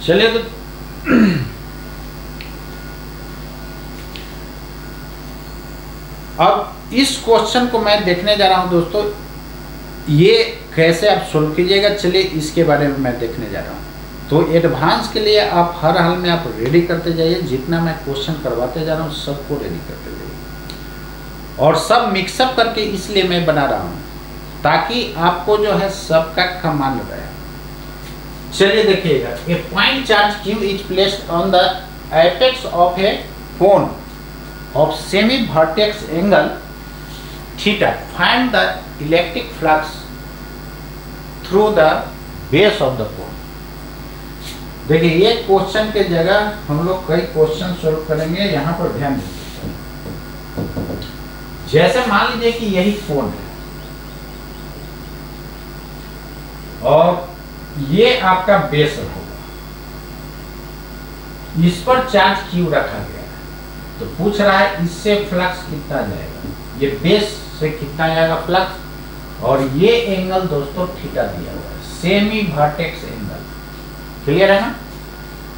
चलिए तो अब इस क्वेश्चन को मैं देखने जा रहा हूं दोस्तों, ये कैसे आप सोल्व कीजिएगा। चलिए इसके बारे में मैं देखने जा रहा हूं। तो एडवांस के लिए आप हर हाल में आप रेडी करते जाइए, जितना मैं क्वेश्चन करवाते जा रहा हूँ सबको रेडी करते जाइए, और सब मिक्सअप करके इसलिए मैं बना रहा हूँ ताकि आपको जो है सबका कमांड रहे। चलिए देखिएगा, a point charge Q is placed on the apex of a cone of semi vertex angle theta, find the electric flux through the base of the cone. देखिए ये क्वेश्चन के जगह हम लोग कई क्वेश्चन सोल्व करेंगे, यहाँ पर ध्यान दीजिए। जैसे मान लीजिए कि यही कोन है और ये आपका बेस होगा, इस पर चार्ज Q रखा गया है, तो पूछ रहा है इससे फ्लक्स कितना जाएगा, ये बेस से कितना जाएगा फ्लक्स, और ये एंगल दोस्तों थीटा दिया हुआ है, सेमी वर्टेक्स एंगल। क्लियर है ना,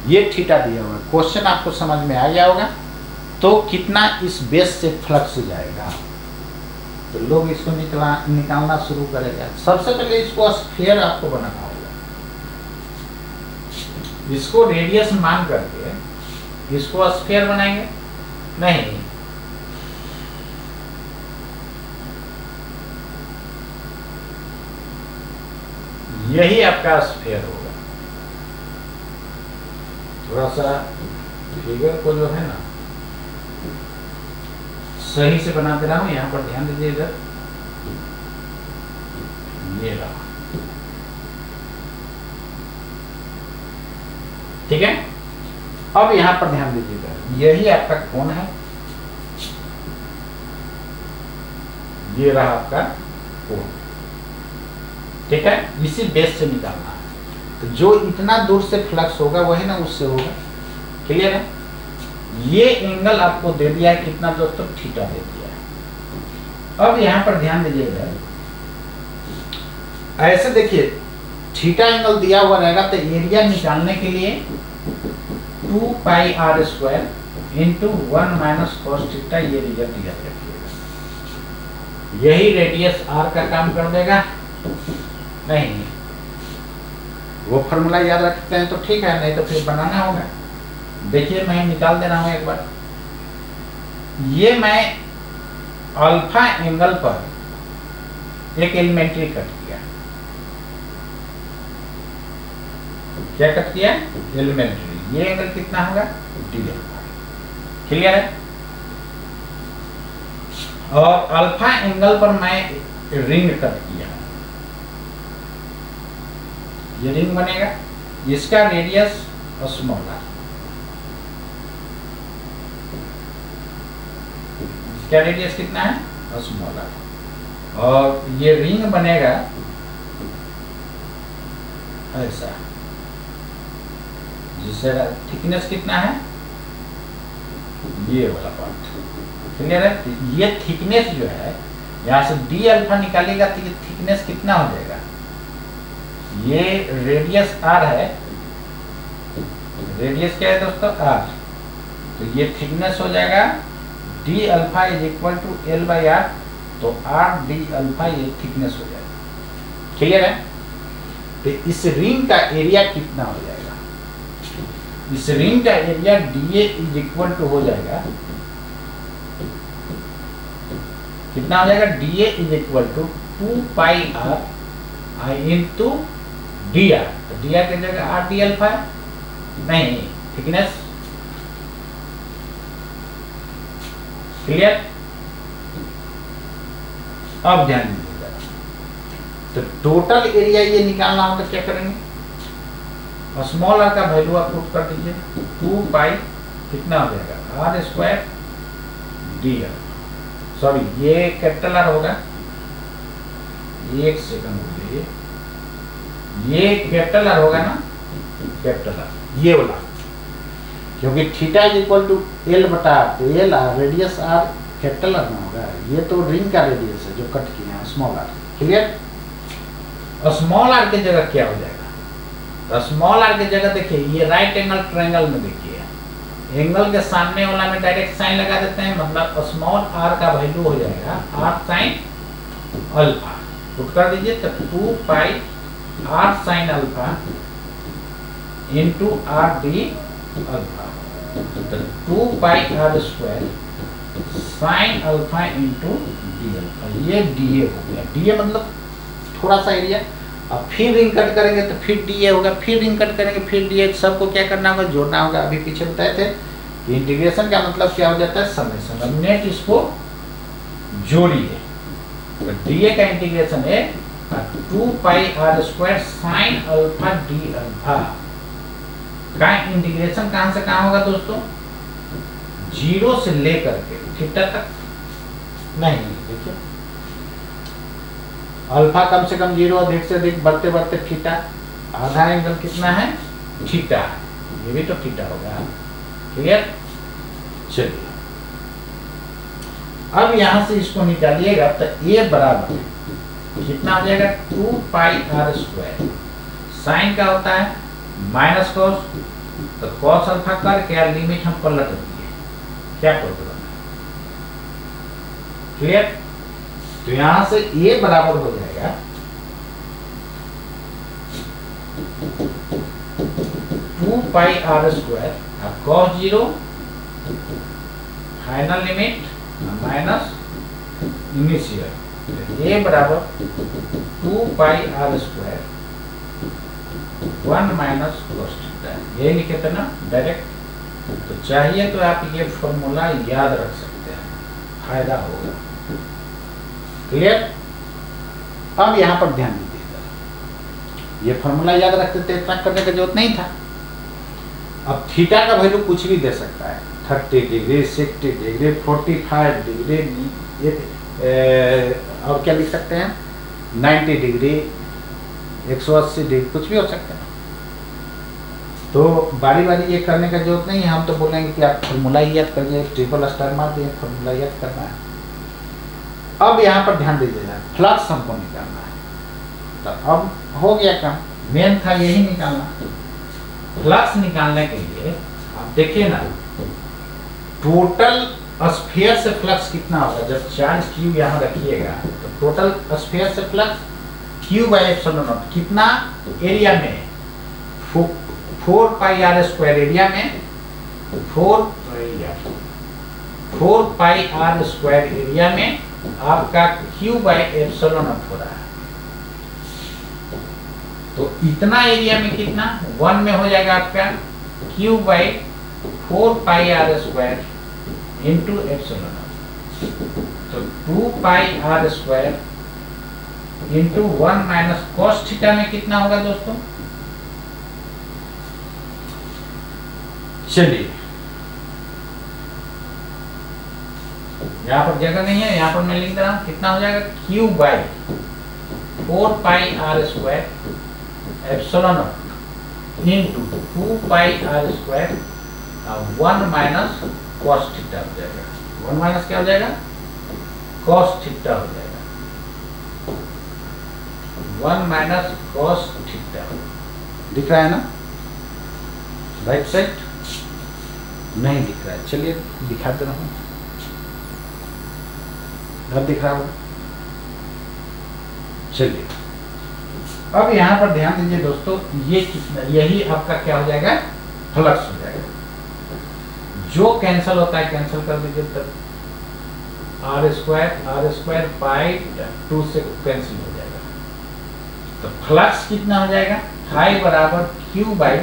ये थीटा दिया हुआ है। क्वेश्चन आपको समझ में आ गया होगा। तो कितना इस बेस से फ्लक्स जाएगा, तो लोग इसको निकालना शुरू करेगा। सबसे पहले इसको स्फीयर आपको बनाना होगा, इसको रेडियस मान करके इसको स्फीयर बनाएंगे। नहीं, यही आपका स्फीयर होगा। थोड़ा सा फिगर को जो है ना सही से बना दे रहा हूं, यहां पर ध्यान दीजिए। इधर ये रहा, ठीक है। अब यहां पर ध्यान दीजिएगा, यही आपका कोण है, ये रहा आपका कोण, ठीक है। इसी बेस से निकालना है, तो जो इतना दूर से फ्लक्स होगा वही ना उससे होगा। क्लियर है, ये एंगल आपको दे दिया है कितना दोस्तों, थीटा दे दिया है। अब यहां पर ध्यान दीजिएगा, ऐसे देखिए थीटा एंगल दिया हुआ रहेगा, तो एरिया निकालने के लिए 2 पाई r square into 1 minus cos theta, ये रिजल्ट याद रखिएगा। यही रेडियस r का काम कर देगा। नहीं, वो फॉर्मूला याद रखते हैं तो ठीक है, नहीं तो फिर बनाना होगा। देखिए मैं निकाल दे रहा हूं एक बार। ये मैं अल्फा एंगल पर एक एलिमेंट्री कट किया। क्या कट किया? एलिमेंट्री। ये एंगल कितना होगा? D alpha. क्लियर है। और अल्फा एंगल पर मैं रिंग कट किया, ये रिंग बनेगा, इसका रेडियस स्मॉल है, इसका रेडियस कितना है? स्मॉल है। और ये रिंग बनेगा ऐसा, जिससे थिकनेस कितना है? ये वाला पार्ट। क्लियर है। ये थिकनेस जो है, यहाँ से डी अल्फा निकालेगा तो ये थिकनेस कितना हो जाएगा? ये रेडियस आर है, रेडियस क्या है दोस्तों? आर। तो ये थिकनेस हो जाएगा D alpha is equal to L by R, तो आर डी अल्फा ये थिकनेस हो जाएगा। क्लियर है। तो इस रिंग का एरिया कितना हो जाएगा? इस रिंग का area D A is equal to हो जाएगा, कितना हो जाएगा? D A is equal to 2 pi R I into D R. तो डी आर की जगह आर डी अल्फा है, नहीं, थिकनेस। क्लियर। अब ध्यान दीजिएगा, तो टोटल एरिया ये निकालना हो तो क्या करेंगे? स्मॉल आर का वैल्यू आप पुट कर दीजिए, 2 पाई कितना हो जाएगा? R square D R. Sorry, ये कैपिटल आर होगा, एक सेकंड रुकिए, ये कैपिटल आर होगा ना, कैपिटल आर ये वाला, क्योंकि theta is equal to L बटा आर, तो L R radius R capital R में होगा। ये तो रिंग का रेडियस है जो कट किया है, स्मॉल आर। क्लियर। और स्मॉल आर की जगह क्या हो जाएगा? तो स्मॉल आर की जगह देखिए ये राइट एंगल ट्रायंगल में देखिए एंगल के सामने वाला में डायरेक्ट साइन लगा देते हैं, मतलब स्मॉल आर का वैल्यू हो जाएगा आर साइन अल्फा। पुट कर दीजिए तो 2 pi r sine alpha into r D alpha, तो 2 pi are square sine alpha into d alpha. ये डी ए हो गया, डी ए मतलब थोड़ा सा एरिया। अब फिर रिंग कट करेंगे तो फिर डी ए होगा, फिर रिंग कट करेंगे फिर डी ए। सबको क्या करना होगा, जोड़ना होगा। अभी पीछे बताए थे कि इंटीग्रेशन का मतलब क्या हो जाता है, समेशन। अब नेट इसको जोड़िए तो डी ए का इंटीग्रेशन है 2 pi are square sine alpha d alpha का इंटीग्रेशन कहां से कहां होगा दोस्तों, 0 से लेकर के थीटा तक नहीं। देखिए अल्फा कम से कम 0, अधिक से अधिक बढ़ते बढ़ते थीटा, आधा एंगल कितना है थीटा, ये भी तो थीटा होगा। क्लियर। चलिए अब यहां से इसको निकालिएगा तो ए बराबर कितना हो जाएगा 2 पाई आर स्क्वायर। साइन का होता है माइनस कॉस, तो कॉस अल्फा करके यार लिमिट हम पलट दिए, क्या प्रॉब्लम है। क्लियर। तो यहां से ए बराबर हो जाएगा 2 पाई आर स्क्वायर, अब cos 0 final limit minus initial, a बराबर 2 pi are square 1 minus cos theta. ये लिखे थे ना डायरेक्ट, तो चाहिए तो आप ये फॉर्मूला याद रख सकते हैं, फायदा होगा। क्लियर। अब यहां पर ध्यान दीजिएगा, ये फॉर्मूला याद रखते थे, इतना करने की जरूरत नहीं था। अब थीटा का वैल्यू कुछ भी दे सकता है, 30 डिग्री 60 डिग्री 45 डिग्री, और क्या लिख सकते हैं 90 डिग्री 180 डिग्री, कुछ भी हो सकता है। तो बारी बारी ये करने का जरूरत नहीं है, हम तो बोलेंगे कि आप फॉर्मूला याद करिए, ट्रिपल स्टार मार दिए, फॉर्मूला याद करना है। अब यहाँ पर ध्यान दीजिएगा, फ्लक्स हमको निकालना है, तो अब हो गया काम, मेन था यही निकालना। फ्लक्स निकालने के लिए आप देखिए ना, टोटल स्फीयर से फ्लक्स कितना होगा, जब चार्ज क्यू यहाँ रखिएगा तो टोटल स्फीयर से flux Q by epsilon not कितना एरिया में 4 पाई आर स्क्वायर एरिया में 4 पाई आर स्क्वायर एरिया में आपका क्यू बाई एप्सिलॉन नॉट हो रहा है। तो इतना एरिया में कितना 1 में हो जाएगा आपका q by 4 pi are square into epsilon naught, तो 2 pi are square into 1 minus cos theta में कितना होगा दोस्तों। चलिए यहाँ पर जगह नहीं है, यहाँ पर मैं लिख रहा हूँ, कितना हो जाएगा Q by 4 pi are square epsilon not into 2 pi are square 1 minus cos theta हो जाएगा। 1 माइनस क्या हो जाएगा कॉस थीटा हो जाएगा, 1 माइनस कॉस थीटा। दिख रहा है ना राइट साइड, नहीं दिख रहा है, चलिए दिखा दे रहा हूँ, अब दिख रहा होगा। चलिए अब यहाँ पर ध्यान दीजिए दोस्तों, ये कितना, यही आपका क्या हो जाएगा फ्लक्स हो जाएगा। जो कैंसिल होता है कैंसिल कर दीजिए, तब आर स्क्वायर पाई 2 से कैंसिल हो जाएगा। तो फ्लक्स कितना हो जाएगा, फाई बराबर Q by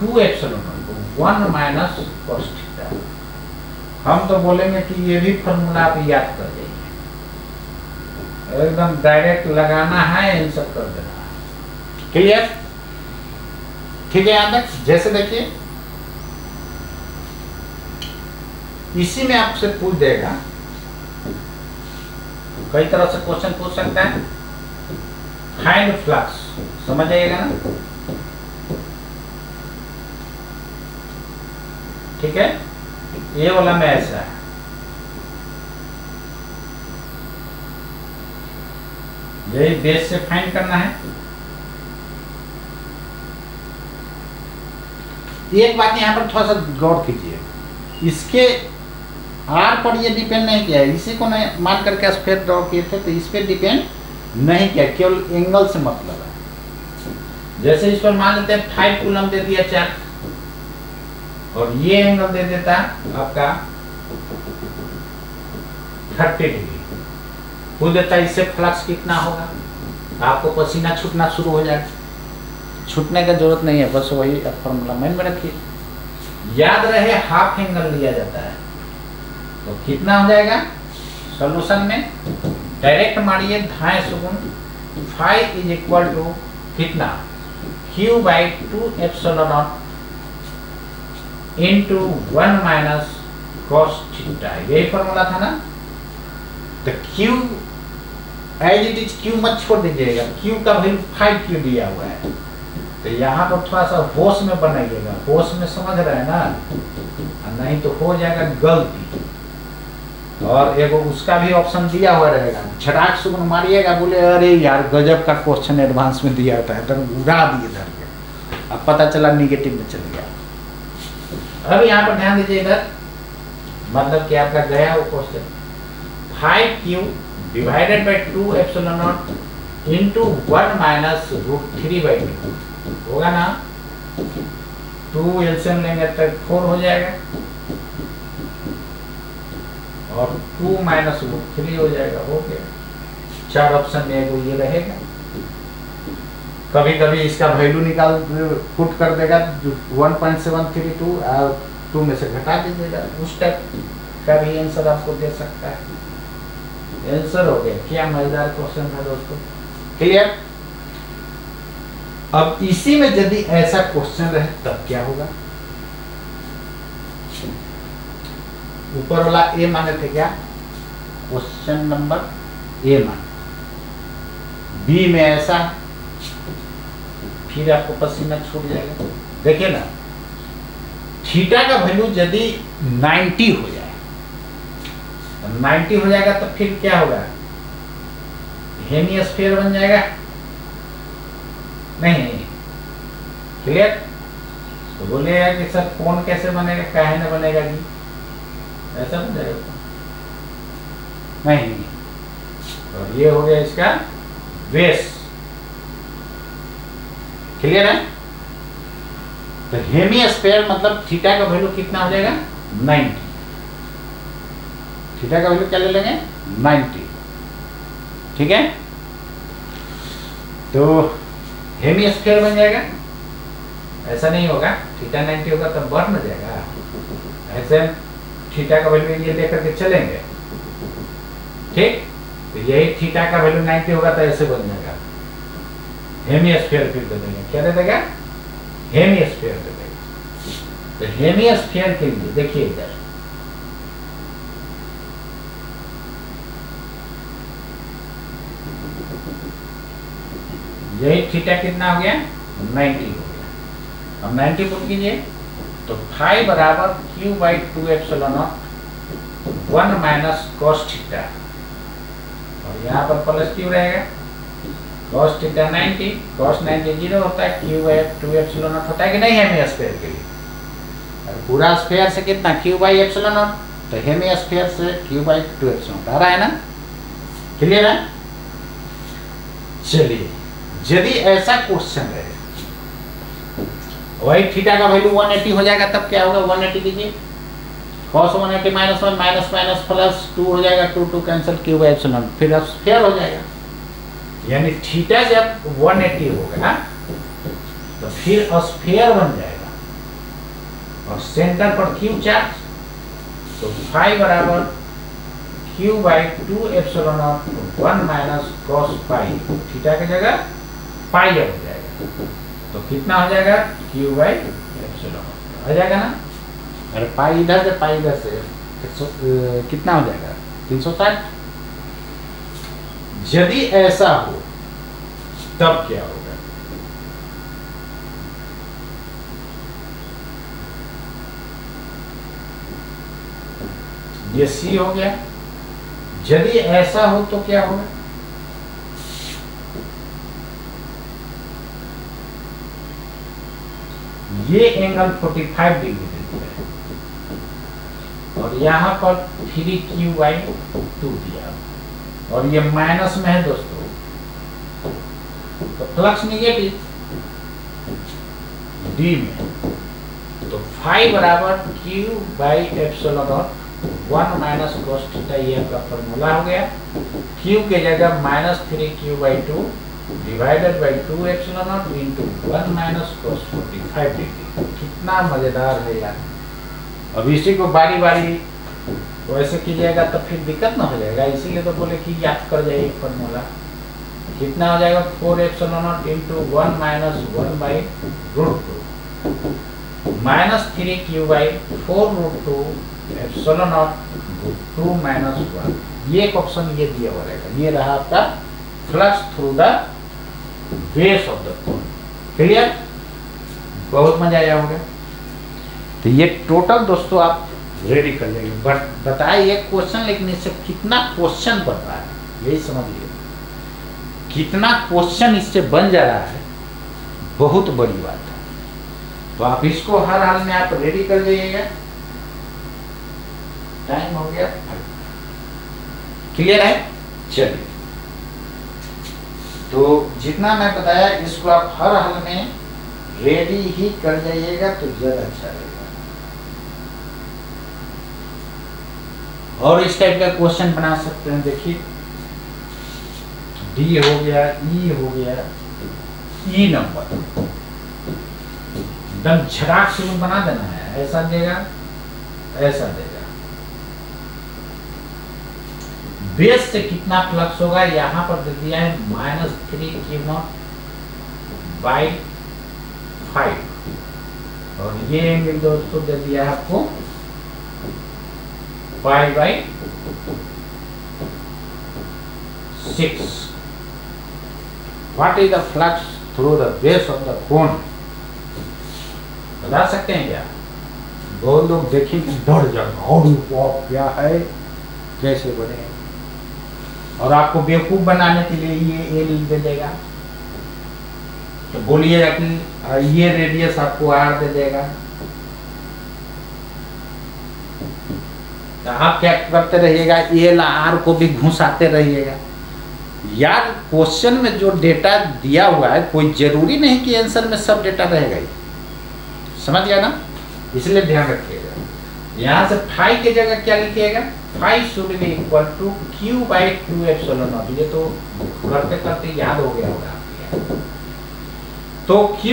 2 epsilon not 1 minus cos theta. हम तो बोलेंगे कि ये भी फॉर्मूला आप याद कर जाइए, एकदम डायरेक्ट लगाना है, इन सब कर देना है। क्लियर। ठीक है, यहाँ तक। जैसे देखिए इसी में आपसे पूछ देगा, कई तरह से क्वेश्चन पूछ सकता है, फाइंड फ्लक्स, समझ आइएगा ना। ठीक है, ये वाला में ऐसा है, यही बेस से फाइंड करना है। एक बात यहाँ पर थोड़ा सा गौर कीजिए, इसके आर पर ये डिपेंड नहीं किया है, इसी को नहीं मान करके स्फीयर ड्रॉ किए थे, तो इस पर डिपेंड नहीं किया, केवल एंगल से मतलब है। जैसे इस पर मान लेते हैं 5 कूलम दे दिया चार्ज, और ये एंगल दे देता आपका 30 डिग्री, पूछ देता है इससे फ्लक्स कितना होगा, आपको पसीना छूटना शुरू हो जाएगा। छूटने का जरूरत नहीं है, बस वही फॉर्मूला माइंड में रखिए। याद रहे हाफ एंगल लिया जाता है, तो कितना हो जाएगा सॉल्यूशन में, डायरेक्ट मारिए, धाए सुगुन फाई इज इक्वल टू कितना Q/2 epsilon not into 1 minus cos theta, यही फॉर्मूला था ना। तो Q as it is Q मत छोड़ दीजिएगा, Q का वैल्यू 5Q दिया हुआ है, तो यहाँ पर थोड़ा सा होश में बनाइएगा, होश में समझ रहे हैं ना, नहीं तो हो जाएगा गलती। और एगो उसका भी ऑप्शन दिया हुआ रहेगा, झटाक से मारिएगा, बोले अरे यार गजब का क्वेश्चन एडवांस में दिया होता है, तो उड़ा दिए धर के, अब पता चला निगेटिव में चल गया। अब यहाँ पर ध्यान दीजिए, इधर मतलब कि आपका गया वो question 5Q divided by 2 epsilon not into 1 minus √3/2 होगा ना, 2 एलसीएम लेंगे तक 4 हो जाएगा, और 2 माइनस √3 हो जाएगा, हो गया। 4 ऑप्शन में एगो ये रहेगा। कभी कभी इसका वैल्यू निकाल पुट कर देगा 1.732 और 2 में से घटा दीजिएगा, उस टाइप का भी आंसर आपको दे सकता है। आंसर हो गया, क्या मजेदार क्वेश्चन है दोस्तों, क्लियर। अब इसी में यदि ऐसा क्वेश्चन रहे तब क्या होगा, ऊपर वाला ए माने थे क्या, क्वेश्चन नंबर ए मान, बी में ऐसा, फिर आपको पसीना छूट जाएगा। देखिए ना, थीटा का वैल्यू यदि 90 हो जाए, 90 हो जाएगा तो फिर क्या होगा, हेमिस्फीयर बन जाएगा, नहीं क्लियर। तो बोलेगा कि सर कौन कैसे बनेगा, काहे न बनेगा जी, ऐसा बन जाएगा नहीं। और ये हो गया इसका बेस, क्लियर है। तो हेमिस्फीयर मतलब थीटा का वैल्यू कितना हो जाएगा 90, थीटा का वैल्यू क्या ले लेंगे 90, ठीक है। तो हेमिस्फीयर बन जाएगा, ऐसा नहीं होगा, थीटा 90 होगा तब बढ़ न जाएगा, ऐसे थीटा का वैल्यू ये लेकर के चलेंगे, ठीक। तो यही थीटा का वैल्यू 90 होगा तो ऐसे बन जाएगा, हेमिस्फीयर फिर दे देंगे, क्या दे देगा हेमिस्फीयर दे देगा। तो हेमिस्फीयर के लिए देखिए इधर यही थीटा कितना हो गया 90 हो गया। अब 90 पुट कीजिए तो फाई बराबर Q/2 epsilon not 1 minus cos theta, और यहाँ पर प्लस Q रहेगा, cos थीटा 90, cos 90 0 होता है, Q/2 एप्सिलॉन नॉट होता है कि नहीं हेमिस्फीयर के लिए। और पूरा स्फीयर से कितना Q/एप्सिलॉन नॉट, तो हेमिस्फीयर से Q/2 एप्सिलॉन नॉट आ रहा है ना, क्लियर है। चलिए यदि ऐसा क्वेश्चन रहे, वही थीटा का वैल्यू 180 हो जाएगा तब क्या होगा, 180 लीजिए, cos 180 minus 1 minus minus plus 2 हो जाएगा, 2 कैंसिल, Q/एप्सिलॉन फिर स्फीयर हो जाएगा। यानी थीटा जब 180 होगा तो फिर स्फीयर बन जाएगा, और सेंटर पर Q चार्ज, तो फाई बराबर Q/2 epsilon not 1 minus cos pi, theta की जगह पाई हो जाएगा, तो कितना हो जाएगा Q/एप्सिलॉन नॉट आ जाएगा ना। अरे पाई इधर से पाई इधर से कितना हो जाएगा 360। यदि ऐसा हो तब क्या होगा, ये C हो गया। यदि ऐसा हो तो क्या होगा, ये एंगल 45 डिग्री देते हैं और यहाँ पर 3q/2 दिया और ये माइनस में है दोस्तों, तो फ्लक्स निगेटिव डी में, तो फाई बराबर q/ε0 1 माइनस cos थीटा, ये आपका फॉर्मूला हो गया। q के जगह -3q/2 divided by 2ε0 into 1 minus cos 45 degree. कितना मजेदार है यार। अब इसी को बारी बारी वैसे कीजिएगा तो फिर दिक्कत ना हो जाएगा, इसीलिए तो बोले कि याद कर जाइए फॉर्मूला। कितना हो जाएगा 4ε0 into 1 minus 1/√2 minus 3q/4√2 ε0 2 minus 1। ये एक ऑप्शन ये दिया हुआ रहेगा। ये रहा आपका flux through the base of the cone. Clear, बहुत मजा आया होगा। तो ये टोटल दोस्तों आप रेडी कर लेंगे। बट बताए एक क्वेश्चन, लेकिन इससे कितना क्वेश्चन बन रहा है यही समझिए। कितना क्वेश्चन इससे बन जा रहा है, बहुत बड़ी बात है। तो आप इसको हर हाल में आप रेडी कर जाइएगा। टाइम हो गया, क्लियर है। चलिए, तो जितना मैं बताया इसको आप हर हाल में रेडी ही कर जाइएगा तो ज्यादा अच्छा रहेगा। और इस टाइप का क्वेश्चन बना सकते हैं। देखिए डी हो गया, ई हो गया, ई नंबर एकदम झटाक से बना देना है। ऐसा देगा, ऐसा देगा। बेस से कितना फ्लक्स होगा यहाँ पर दे दिया है -3q0/5 और ये एंगल दोस्तों दे दिया है आपको π/6। What is the flux through the base of the cone? बता सकते हैं क्या? बहुत लोग देखें कि डर जाएगा, और क्या है, कैसे बने। और आपको बेवकूफ बनाने के लिए ये लिख दे देगा। तो बोलिएगा कि ये रेडियस आपको आर दे देगा। तो आप क्या करते रहिएगा, एल आर को भी घुसाते रहिएगा। यार क्वेश्चन में जो डेटा दिया हुआ है, कोई जरूरी नहीं कि आंसर में सब डेटा रहेगा ही। समझ गया ना, इसलिए ध्यान रखिएगा। यहाँ से फाई की जगह क्या लिखिएगा, phi should be equal to q/2ε0। ये तो करते करते याद हो गया होगा आपके। तो q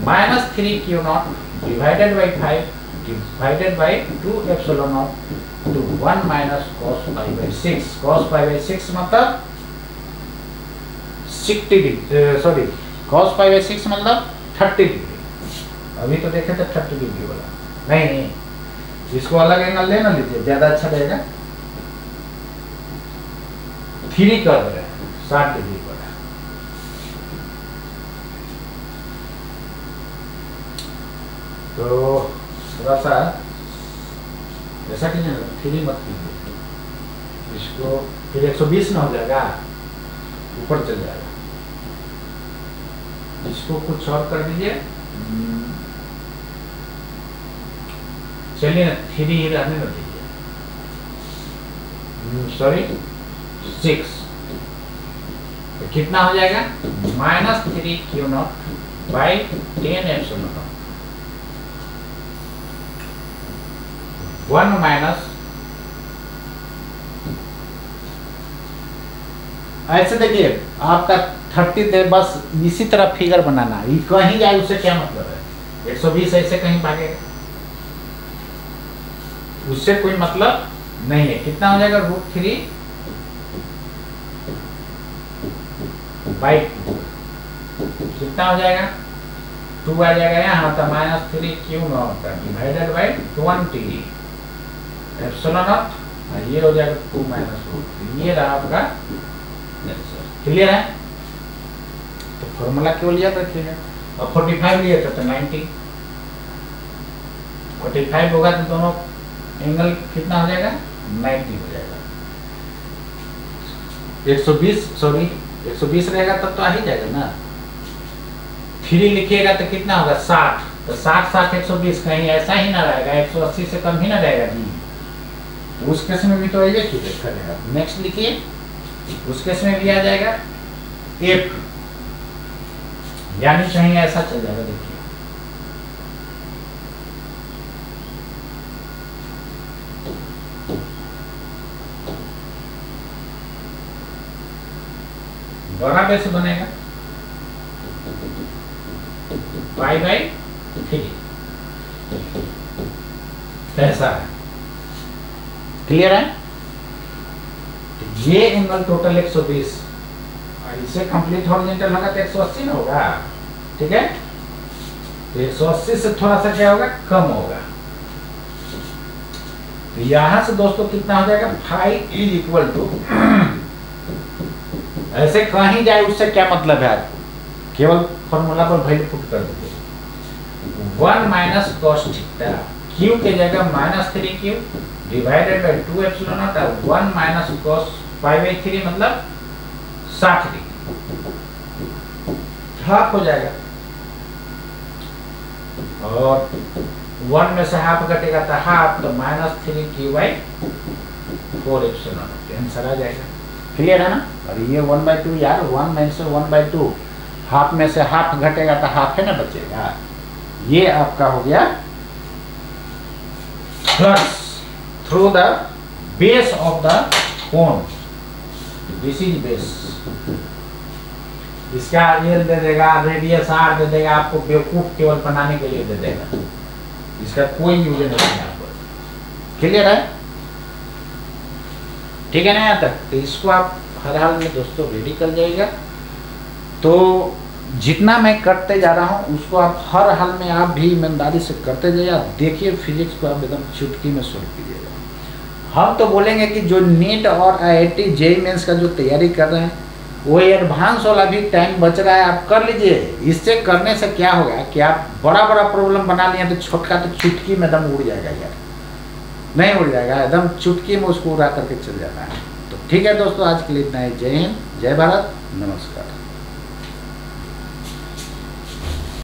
-3q0 divided by 5 divided by 2ε0 to 1 minus cos π/6। cos π/6 मतलब 60 डिग्री, सॉरी cos π/6 मतलब 30 डिग्री। अभी तो देखे थे 30 डिग्री वाला, नहीं इसको अलग एंगल लेना लीजिए, ज्यादा अच्छा रहेगा। 3 कर रहे हैं 60 डिग्री पर। तो थोड़ा सा ऐसा कीजिए ना, 3 मत कीजिए इसको, फिर 120 ना हो जाएगा, ऊपर चल जाएगा। इसको कुछ और कर दीजिए। चलिए ना 3 ही रहने न दीजिए, सॉरी 6। तो कितना हो जाएगा -3q0/10ε0 1 माइनस, ऐसे देखिए आपका 30 दे, बस इसी तरह फिगर बनाना है। कहीं जाए उससे क्या मतलब है, 120 ऐसे कहीं भागेगा, उससे कोई मतलब नहीं है। कितना हो जाएगा √3/2 कितना हो जाएगा 2 आ जाएगा यहाँ, तो -3q0 डिवाइडेड बाई 20 ε0, ये हो जाएगा 2 माइनस √3। ये रहा आपका आंसर। क्लियर है। तो फॉर्मूला केवल याद रखिएगा। और 45 लिया था तो 90, 45 होगा तो दोनों एंगल कितना हो जाएगा 90 हो जाएगा। 120 सॉरी 120 रहेगा तब तो आ ही जाएगा ना। 3 लिखिएगा तो कितना होगा 60, तो 60 60 120 कहीं ऐसा ही ना रहेगा, 180 से कम ही ना रहेगा जी। तो उस केस में भी तो ये करेगा। नेक्स्ट लिखिए, उस केस में भी आ जाएगा एफ, यानी कहीं ऐसा चल जाएगा। देखिए बड़ा बेस बनेगा π/3, ऐसा है। क्लियर है? ये एंगल टोटल 120, इसे कंप्लीट हॉरिजॉन्टल होगा तो 180 ना होगा, ठीक है। तो 180 से थोड़ा सा क्या होगा, कम होगा। तो यहां से दोस्तों कितना हो जाएगा, φ = ऐसे कहीं जाए उससे क्या मतलब है आपको, केवल फॉर्मूला पर वैल्यू पुट कर दीजिए। 1 - cos थीटा, q के जगह -3q divided by 2 epsilon not, 1 - cos π/3 मतलब 60 डिग्री, हाफ हो जाएगा। और 1 में से हाफ घटेगा तो हाफ, तो -3q/4 एप्सिलॉन नॉट, आंसर आ जाएगा। क्लियर है ना? और ये 1/2 यार, 1 में से 1/2, हाफ में से हाफ घटेगा तो हाफ है ना बचेगा। ये आपका हो गया plus through the base of the cone, this is base. इसका ये दे देगा, रेडियस r दे देगा, आपको बेवकूफ केवल बनाने के लिए दे देगा, इसका कोई यूज नहीं है आपको। क्लियर है? ठीक है ना यहाँ तक? तो इसको आप हर हाल में दोस्तों रेडी कर जाइएगा। तो जितना मैं करते जा रहा हूँ उसको आप हर हाल में आप भी ईमानदारी से करते जाइए। आप देखिए फिजिक्स को आप एकदम चुटकी में सोल्व कीजिएगा। हम तो बोलेंगे कि जो नीट और IIT JEE मेंस का जो तैयारी कर रहे हैं वो एडवांस वाला भी टाइम बच रहा है, आप कर लीजिए। इससे करने से क्या होगा कि आप बड़ा बड़ा प्रॉब्लम बना लिए तो छोटका तो चुटकी में एकदम उड़ जाएगा यार, नहीं उड़ जाएगा, एकदम चुटकी में उसको उड़ा करके चल जाना है। तो ठीक है दोस्तों, आज के लिए इतना ही। जय हिंद, जय भारत, नमस्कार।